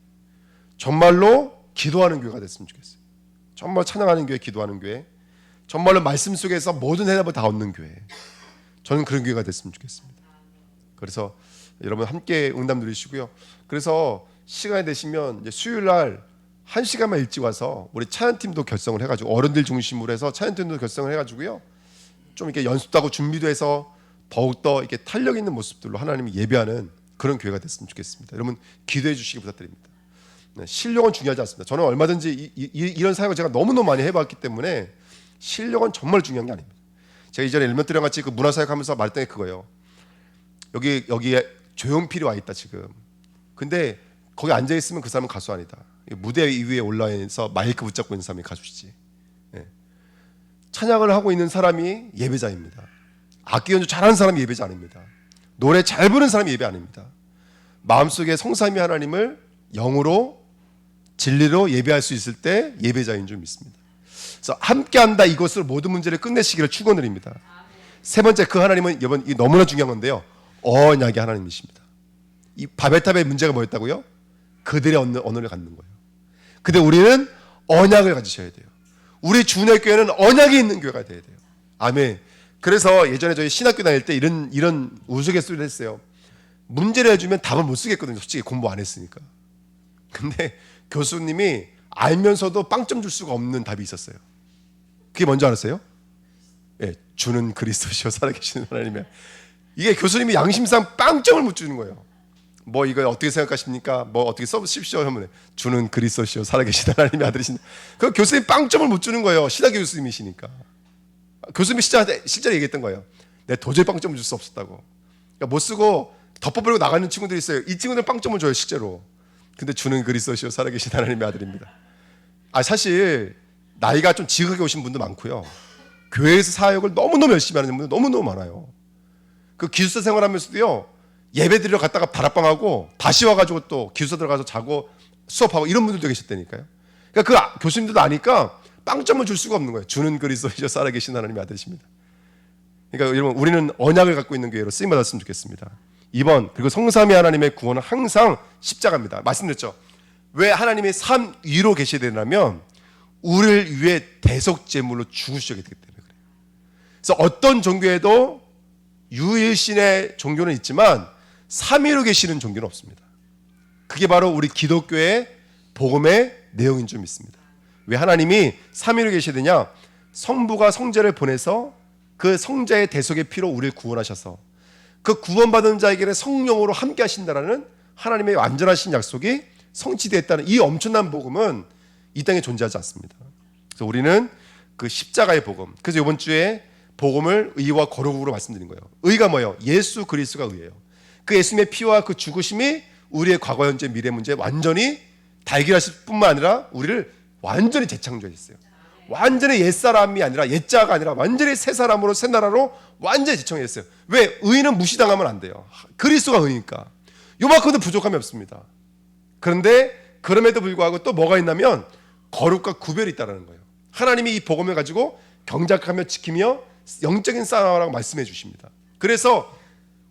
정말로 기도하는 교회가 됐으면 좋겠어요. 정말 찬양하는 교회, 기도하는 교회, 정말로 말씀 속에서 모든 해답을 다 얻는 교회, 저는 그런 교회가 됐으면 좋겠습니다. 그래서 여러분 함께 응답 누리시고요. 그래서 시간이 되시면 이제 수요일 날 1시간만 일찍 와서 우리 찬양팀도 결성을 해가지고 어른들 중심으로 해서 찬양팀도 결성을 해가지고요, 좀 이렇게 연습도 하고 준비도 해서 더욱더 이렇게 탄력 있는 모습들로 하나님이 예배하는 그런 교회가 됐으면 좋겠습니다. 여러분 기도해 주시기 부탁드립니다. 네, 실력은 중요하지 않습니다. 저는 얼마든지 이런 사역을 제가 너무너무 많이 해봤기 때문에 실력은 정말 중요한 게 아닙니다. 제가 이전에 엘리먼트랑 같이 그 문화사역하면서 말했던 게 그거예요. 여기에 조용필이 와 있다 지금. 근데 거기 앉아 있으면 그 사람은 가수 아니다. 무대 위에 올라와서 마이크 붙잡고 있는 사람이 가수지. 네. 찬양을 하고 있는 사람이 예배자입니다. 악기 연주 잘하는 사람이 예배자 아닙니다. 노래 잘 부르는 사람이 예배 아닙니다. 마음속에 성삼위 하나님을 영으로 진리로 예배할 수 있을 때 예배자인 줄 믿습니다. 그래서 함께한다, 이것을 모든 문제를 끝내시기를 축원드립니다. 세 번째, 그 하나님은 여러분 이 너무나 중요한 건데요, 언약의 하나님이십니다. 이 바벨탑의 문제가 뭐였다고요? 그들의 언어를 갖는 거예요. 근데 우리는 언약을 가지셔야 돼요. 우리 주님교회는 언약이 있는 교회가 돼야 돼요. 아멘. 그래서 예전에 저희 신학교 다닐 때 이런 우스갯소리를 했어요. 문제를 해주면 답을 못 쓰겠거든요. 솔직히 공부 안 했으니까. 근데 교수님이 알면서도 빵점 줄 수가 없는 답이 있었어요. 그게 뭔지 알았어요? 예, 주는 그리스도시요 살아계시는 하나님이야. 이게 교수님이 양심상 빵점을 못 주는 거예요. 뭐 이거 어떻게 생각하십니까? 뭐 어떻게 써보십시오 하면 주는 그리스도시요 살아계시는 하나님의 아들이신. 그 교수님 빵점을 못 주는 거예요. 신학교 교수님이시니까. 교수님이 실제로 얘기했던 거예요. 내가 도저히 빵점을 줄 수 없었다고. 그러니까 못 쓰고 덮어버리고 나가는 친구들이 있어요. 이 친구들은 빵점을 줘요 실제로. 근데 주는 그리스도시요 살아계신 하나님의 아들입니다. 사실 나이가 좀 지극하게 오신 분도 많고요, 교회에서 사역을 너무너무 열심히 하는 분들 너무너무 많아요. 그 기숙사 생활하면서도요, 예배 드리러 갔다가 다락방하고 다시 와가지고 또 기숙사 들어가서 자고 수업하고 이런 분들도 계셨다니까요. 그러니까 그 교수님들도 아니까 빵점을 줄 수가 없는 거예요. 주는 그리스도시요 살아계신 하나님의 아들이십니다. 그러니까 여러분, 우리는 언약을 갖고 있는 교회로 쓰임받았으면 좋겠습니다. 2번, 그리고 성삼위 하나님의 구원은 항상 십자가입니다. 말씀드렸죠. 왜 하나님이 삶 위로 계셔야 되냐면 우리를 위해 대속제물로 죽으시기 때문에 그래요. 그래서 어떤 종교에도 유일신의 종교는 있지만 삼위로 계시는 종교는 없습니다. 그게 바로 우리 기독교의 복음의 내용인 줄 믿습니다. 왜 하나님이 삼위로 계시느냐? 성부가 성자를 보내서 그 성자의 대속의 피로 우리를 구원하셔서 그 구원받은 자에게는 성령으로 함께 하신다라는 하나님의 완전하신 약속이 성취되었다는 이 엄청난 복음은 이 땅에 존재하지 않습니다. 그래서 우리는 그 십자가의 복음, 그래서 이번 주에 복음을 의와 거룩으로 말씀드린 거예요. 의가 뭐예요? 예수 그리스도가 의예요. 그 예수님의 피와 그 죽으심이 우리의 과거, 현재, 미래 문제 완전히 달결하실 뿐만 아니라 우리를 완전히 재창조했어요. 완전히 옛사람이 아니라 옛자가 아니라 완전히 새 사람으로 새 나라로 완전히 재창조했어요. 왜? 의는 무시당하면 안 돼요. 그리스도가 의니까. 요만큼도 부족함이 없습니다. 그런데 그럼에도 불구하고 또 뭐가 있냐면 거룩과 구별이 있다는 거예요. 하나님이 이 복음을 가지고 경작하며 지키며 영적인 싸움이라고 말씀해 주십니다. 그래서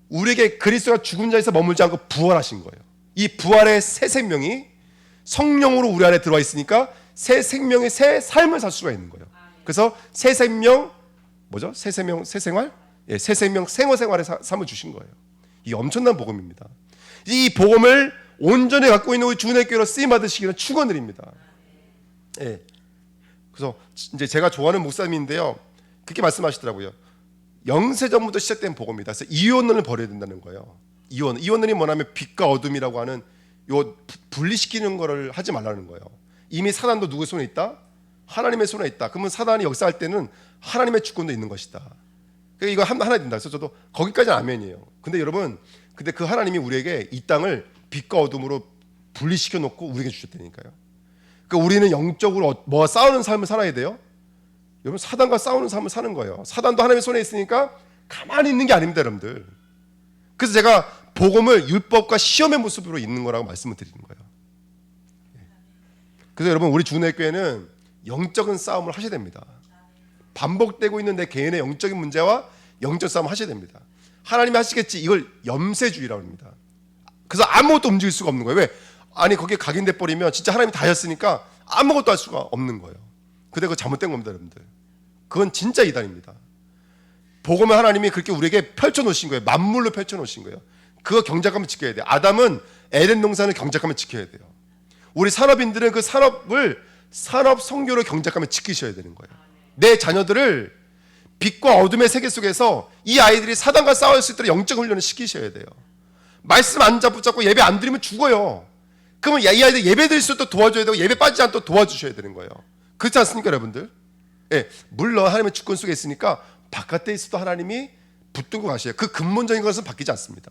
우리에게 그리스도가 죽은 자에서 머물지 않고 부활하신 거예요. 이 부활의 새 생명이 성령으로 우리 안에 들어와 있으니까 새 생명의 새 삶을 살 수가 있는 거예요. 그래서 새 생명 뭐죠? 새 생명 새 생활? 예, 새 생명 생활의 삶을 주신 거예요. 이 엄청난 복음입니다. 이 복음을 온전히 갖고 있는 우리 주님의 교회로 쓰임 받으시기를 축원드립니다. 예. 그래서 이제 제가 좋아하는 목사님인데요. 그렇게 말씀하시더라고요. 영세전부터 시작된 복음이다. 그래서 이원론을 버려야 된다는 거예요. 이원론이 뭐냐면 빛과 어둠이라고 하는 요 분리시키는 거를 하지 말라는 거예요. 이미 사단도 누구의 손에 있다? 하나님의 손에 있다. 그러면 사단이 역사할 때는 하나님의 주권도 있는 것이다. 그러니까 이거 하나 된다. 그래서 저도 거기까지는 아멘이에요. 근데 여러분, 근데 그 하나님이 우리에게 이 땅을 빛과 어둠으로 분리시켜 놓고 우리에게 주셨다니까요. 그러니까 우리는 영적으로 뭐와 싸우는 삶을 살아야 돼요. 여러분, 사단과 싸우는 삶을 사는 거예요. 사단도 하나님의 손에 있으니까 가만히 있는 게 아닙니다, 여러분들. 그래서 제가 복음을 율법과 시험의 모습으로 있는 거라고 말씀을 드리는 거예요. 그래서 여러분, 우리 주내교회는 영적인 싸움을 하셔야 됩니다. 반복되고 있는 내 개인의 영적인 문제와 영적 싸움을 하셔야 됩니다. 하나님이 하시겠지, 이걸 염세주의라고 합니다. 그래서 아무것도 움직일 수가 없는 거예요. 왜? 아니, 거기에 각인돼 버리면 진짜 하나님이 다 하셨으니까 아무것도 할 수가 없는 거예요. 근데 그거 잘못된 겁니다, 여러분들. 그건 진짜 이단입니다. 복음을 하나님이 그렇게 우리에게 펼쳐놓으신 거예요. 만물로 펼쳐놓으신 거예요. 그거 경작하면 지켜야 돼요. 아담은 에덴 동산을 경작하면 지켜야 돼요. 우리 산업인들은 그 산업 성교를 경작하면 지키셔야 되는 거예요. 내 자녀들을 빛과 어둠의 세계 속에서 이 아이들이 사단과 싸울 수 있도록 영적 훈련을 시키셔야 돼요. 말씀 안 붙잡고 예배 안 드리면 죽어요. 그러면 이 아이들 예배 드릴 수 있도록 도와줘야 되고 예배 빠지지 않도록 도와주셔야 되는 거예요. 그렇지 않습니까, 여러분들? 예, 물론 하나님의 주권 속에 있으니까 바깥에 있어도 하나님이 붙들고 가셔요. 그 근본적인 것은 바뀌지 않습니다.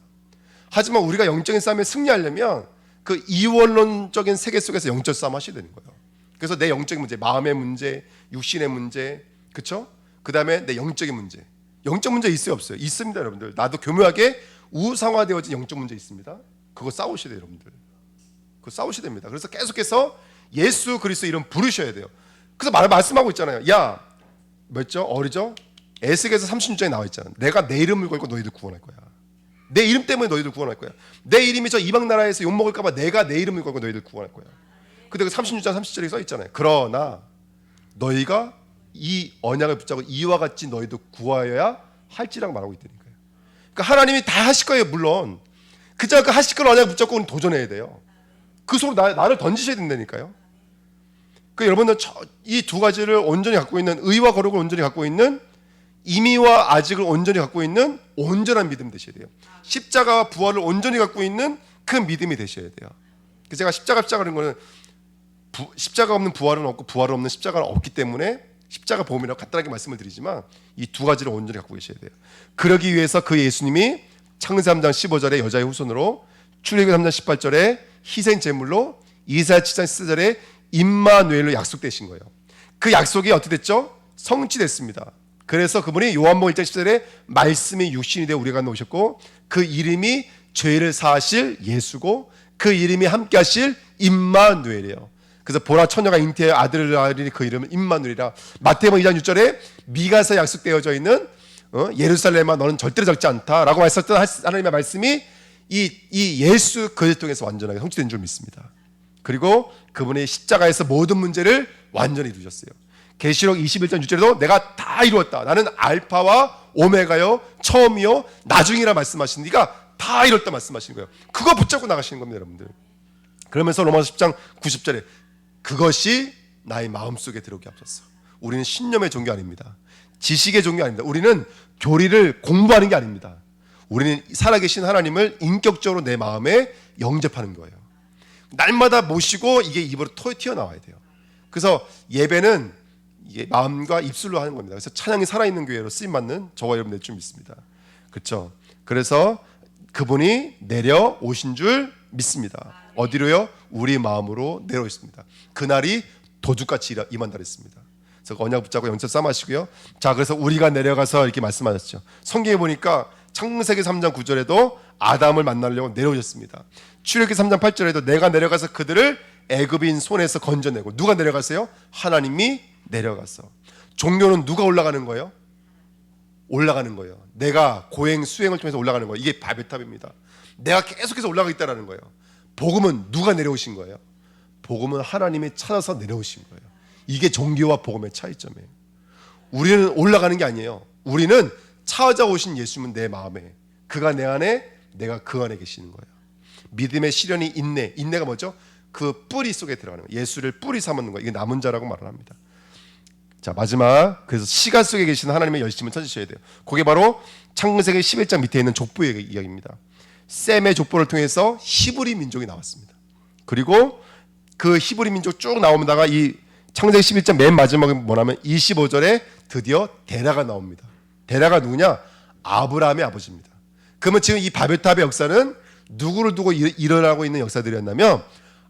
하지만 우리가 영적인 싸움에 승리하려면 그 이원론적인 세계 속에서 영적 싸움 하셔야 되는 거예요. 그래서 내 영적인 문제, 마음의 문제, 육신의 문제, 그렇죠? 그 다음에 내 영적인 문제. 영적 문제 있어요, 없어요? 있습니다, 여러분들. 나도 교묘하게 우상화되어진 영적 문제 있습니다. 그거 싸우셔야 돼요, 여러분들. 그거 싸우셔야 됩니다. 그래서 계속해서 예수 그리스도 이름 부르셔야 돼요. 그래서 말씀하고 있잖아요. 야, 몇죠? 어리죠? 에스겔서 36장에 나와 있잖아요. 내가 내 이름을 걸고 너희들 구원할 거야. 내 이름 때문에 너희들 구원할 거야. 내 이름이 저 이방 나라에서 욕먹을까 봐 내가 내 이름을 걸고 너희들 구원할 거야. 근데 그 36장 30절에 써 있잖아요. 그러나 너희가 이 언약을 붙잡고 이와 같이 너희도 구하여야 할지라고 말하고 있다니까요. 그러니까 하나님이 다 하실 거예요, 물론. 그저 그 하실 걸 언약을 붙잡고 우리는 도전해야 돼요. 그 속으로 나를 던지셔야 된다니까요. 그 여러분들 이 두 가지를 온전히 갖고 있는, 의와 거룩을 온전히 갖고 있는, 임의와 아직을 온전히 갖고 있는 온전한 믿음 되셔야 돼요. 십자가와 부활을 온전히 갖고 있는 그 믿음이 되셔야 돼요. 그래서 제가 십자가라는 거는 십자가 없는 부활은 없고 부활 없는 십자가는 없기 때문에 십자가 복음이라고 간단하게 말씀을 드리지만 이 두 가지를 온전히 갖고 계셔야 돼요. 그러기 위해서 그 예수님이 창세기 3장 15절에 여자의 후손으로, 출애굽기 3장 18절에 희생 제물로, 이사야 7장 14절에 임마누엘로 약속되신 거예요. 그 약속이 어떻게 됐죠? 성취됐습니다. 그래서 그분이 요한복음 1장 10절에 말씀이 육신이 되어 우리 가운데 오셨고 그 이름이 죄를 사하실 예수고 그 이름이 함께하실 임마누엘이에요. 그래서 보라 처녀가 잉태하여 아들을 낳으리니 그 이름은 임마누엘이라. 마태복음 2장 6절에 미가서 약속되어져 있는 예루살렘아 너는 절대로 적지 않다라고 말씀했던 하나님의 말씀이 이 예수 그리스도 통해서 완전하게 성취된 줄 믿습니다. 그리고 그분이 십자가에서 모든 문제를 완전히 이루셨어요. 계시록 21장 6절에도 내가 다 이루었다. 나는 알파와 오메가요, 처음이요, 나중이라 말씀하시니까 다 이렇다 말씀하시는 거예요. 그거 붙잡고 나가시는 겁니다, 여러분들. 그러면서 로마서 10장 90절에 그것이 나의 마음속에 들어오게 하옵소서. 우리는 신념의 종교 아닙니다. 지식의 종교 아닙니다. 우리는 교리를 공부하는 게 아닙니다. 우리는 살아계신 하나님을 인격적으로 내 마음에 영접하는 거예요. 날마다 모시고 이게 입으로 튀어나와야 돼요. 그래서 예배는 이게 마음과 입술로 하는 겁니다. 그래서 찬양이 살아있는 교회로 쓰임받는 저와 여러분들 좀 있습니다. 그렇죠? 그래서 그분이 내려오신 줄 믿습니다. 어디로요? 우리 마음으로 내려오셨습니다. 그날이 도둑같이 임한다 그랬습니다. 그래서 언약 붙잡고 영접 삼으시고요. 자, 그래서 우리가 내려가서 이렇게 말씀하셨죠. 성경에 보니까 창세기 3장 9절에도 아담을 만나려고 내려오셨습니다. 출애굽기 3장 8절에도 내가 내려가서 그들을 애굽인 손에서 건져내고, 누가 내려가세요? 하나님이 내려가서. 종교는 누가 올라가는 거예요? 올라가는 거예요. 내가 고행 수행을 통해서 올라가는 거예요. 이게 바벨탑입니다. 내가 계속해서 올라가 있다라는 거예요. 복음은 누가 내려오신 거예요? 복음은 하나님이 찾아서 내려오신 거예요. 이게 종교와 복음의 차이점이에요. 우리는 올라가는 게 아니에요. 우리는 찾아오신 예수님은 내 마음에, 그가 내 안에, 내가 그 안에 계시는 거예요. 믿음의 시련이 인내. 인내가 뭐죠? 그 뿌리 속에 들어가는 거예요. 예수를 뿌리 삼는 거예요. 이게 남은 자라고 말을 합니다. 자, 마지막, 그래서 시간 속에 계신 하나님의 열심을 찾으셔야 돼요. 그게 바로 창세기 11장 밑에 있는 족보의 이야기입니다. 셈의 족보를 통해서 히브리 민족이 나왔습니다. 그리고 그 히브리 민족 쭉 나오다가 이 창세기 11장 맨 마지막에 뭐냐면 25절에 드디어 데라가 나옵니다. 데라가 누구냐? 아브라함의 아버지입니다. 그러면 지금 이 바벨탑의 역사는 누구를 두고 일어나고 있는 역사들이었냐면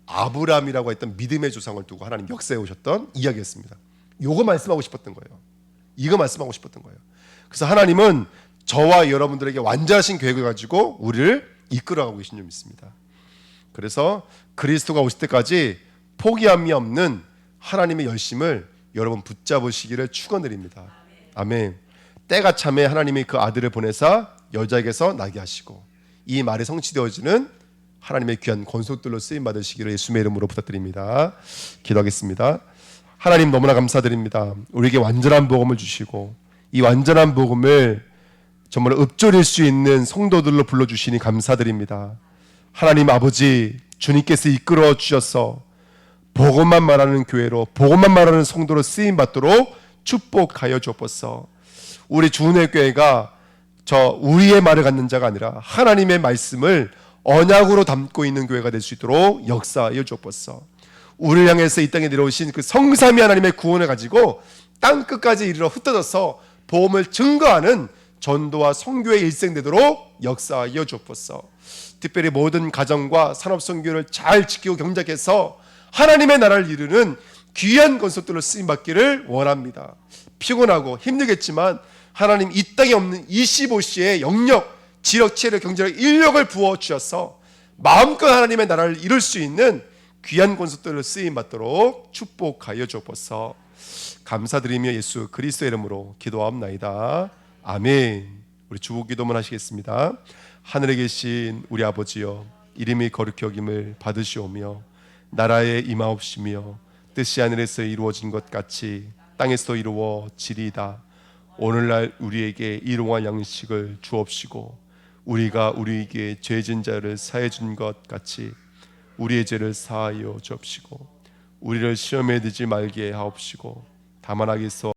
아브라함이라고 했던 믿음의 조상을 두고 하나님 역사에 오셨던 이야기였습니다. 요거 말씀하고 싶었던 거예요. 이거 말씀하고 싶었던 거예요. 그래서 하나님은 저와 여러분들에게 완전하신 계획을 가지고 우리를 이끌어가고 계신 줄 믿습니다. 그래서 그리스도가 오실 때까지 포기함이 없는 하나님의 열심을 여러분 붙잡으시기를 축원드립니다. 아멘. 때가 참에 하나님이 그 아들을 보내사 여자에게서 나게 하시고, 이 말이 성취되어지는 하나님의 귀한 권속들로 쓰임 받으시기를 예수님의 이름으로 부탁드립니다. 기도하겠습니다. 하나님 너무나 감사드립니다. 우리에게 완전한 복음을 주시고 이 완전한 복음을 정말 읊조릴 수 있는 성도들로 불러주시니 감사드립니다. 하나님 아버지, 주님께서 이끌어 주셔서 복음만 말하는 교회로, 복음만 말하는 성도로 쓰임 받도록 축복하여 주옵소서. 우리 주은혜 교회가 우리의 말을 갖는 자가 아니라 하나님의 말씀을 언약으로 담고 있는 교회가 될 수 있도록 역사하여 주옵소서. 우리를 향해서 이 땅에 내려오신 그 성삼위 하나님의 구원을 가지고 땅 끝까지 이르러 흩어져서 복음을 증거하는 전도와 선교의 일생 되도록 역사하여 주옵소서. 특별히 모든 가정과 산업 선교를 잘 지키고 경작해서 하나님의 나라를 이루는 귀한 건설들로 쓰임 받기를 원합니다. 피곤하고 힘들겠지만 하나님 이 땅에 없는 25시의 영역, 지력, 체력, 경제력, 인력을 부어 주셔서 마음껏 하나님의 나라를 이룰 수 있는 귀한 권속들을 쓰임 받도록 축복하여 주옵소서. 감사드리며 예수 그리스도의 이름으로 기도하옵나이다. 아멘. 우리 주보 기도만 하시겠습니다. 하늘에 계신 우리 아버지여, 이름이 거룩히 여김을 받으시오며 나라에 임하옵시며 뜻이 하늘에서 이루어진 것 같이 땅에서 이루어지리이다. 오늘날 우리에게 일용할 양식을 주옵시고 우리가 우리에게 죄진 자를 사해 준 것 같이 우리의 죄를 사하여 주옵시고 우리를 시험에 들지 말게 하옵시고 다만 악에서